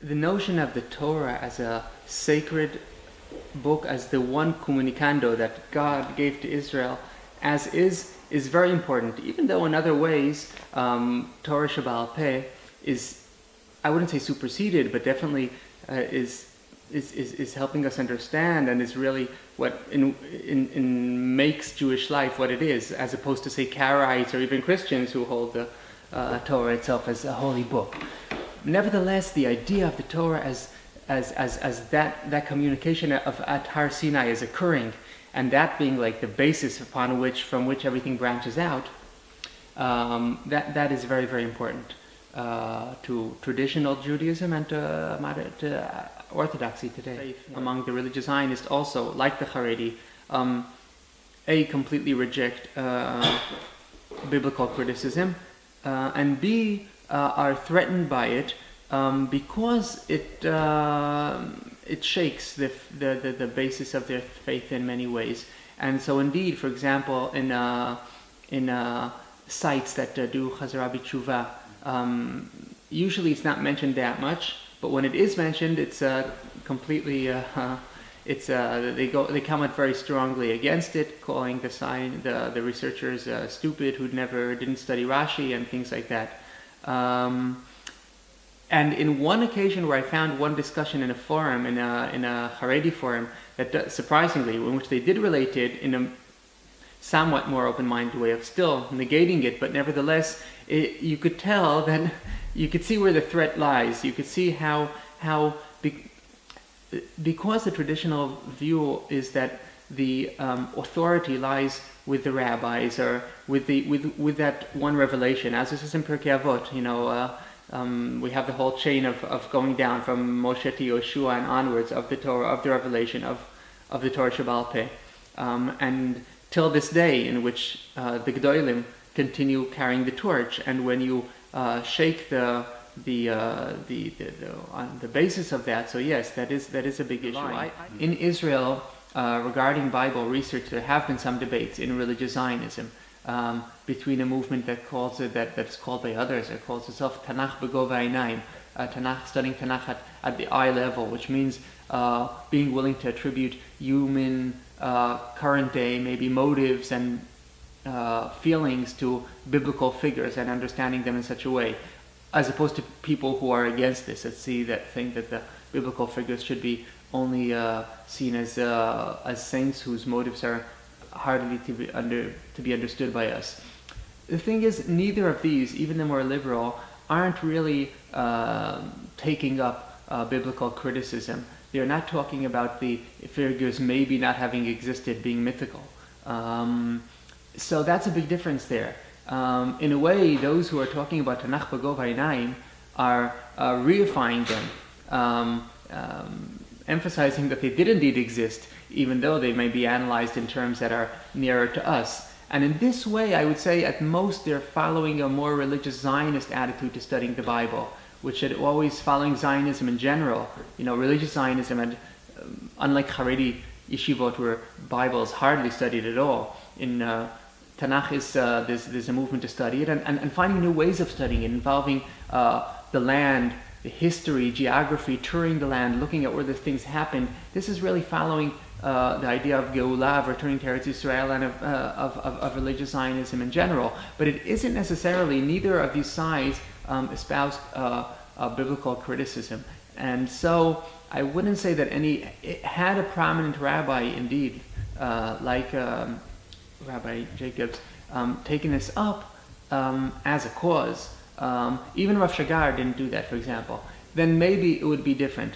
the notion of the Torah as a sacred book, as the one comunicando that God gave to Israel, as is very important. Even though in other ways, Torah Shebaal Peh is, I wouldn't say superseded, but definitely is helping us understand, and is really what in makes Jewish life what it is, as opposed to say Karaites or even Christians who hold the Torah itself as a holy book. Nevertheless, the idea of the Torah as that communication of at Har Sinai is occurring, and that being like the basis from which everything branches out, that is very, very important to traditional Judaism and to Orthodoxy today. Among the religious Zionists also, like the Haredi, completely reject biblical criticism, and B, are threatened by it because it shakes the basis of their faith in many ways. And so indeed, for example, in sites that do Chazara B'Tshuva, usually it's not mentioned that much, but when it is mentioned, it's completely they come out very strongly against it, calling the researchers stupid who didn't study Rashi and things like that. And in one occasion where I found one discussion in a forum, in a Haredi forum, that surprisingly, in which they did relate it in a somewhat more open-minded way of still negating it, but nevertheless, you could tell that you could see where the threat lies. You could see how because the traditional view is that the authority lies with the rabbis, or with that one revelation, as this is in Pirkei Avot. We have the whole chain of going down from Moshe to Yoshua and onwards of the Torah, of the revelation of the Torah Shebaal Peh, and till this day, in which the Gedolim continue carrying the torch. And when you shake the basis of that, so yes, that is a big issue. In Israel, regarding Bible research, there have been some debates in religious Zionism between a movement that's called by others, it calls itself Tanakh B'Gova Einayim, studying Tanakh at the eye level, which means being willing to attribute human, current day, maybe motives and feelings to biblical figures and understanding them in such a way, as opposed to people who are against this, that think that the biblical figures should be only seen as saints whose motives are hardly to be understood by us. The thing is, neither of these, even the more liberal, aren't really taking up biblical criticism. They're not talking about the figures maybe not having existed, being mythical. So that's a big difference there. In a way, those who are talking about Tanakh B'Gova Einayim are reifying them, emphasizing that they did indeed exist, even though they may be analyzed in terms that are nearer to us. And in this way, I would say at most they're following a more religious Zionist attitude to studying the Bible, which had always following Zionism in general, religious Zionism, and unlike Haredi yeshivot where Bible is hardly studied at all, in Tanakh there's a movement to study it and finding new ways of studying it, involving the land, the history, geography, touring the land, looking at where these things happened. This is really following the idea of Geulah, of returning to Eretz Yisrael, and of religious Zionism in general. But it isn't necessarily, neither of these sides espoused biblical criticism. And so I wouldn't say that it had a prominent rabbi indeed, like Rabbi Jacobs, taking this up as a cause. Even Rav Shagar didn't do that, for example. Then maybe it would be different.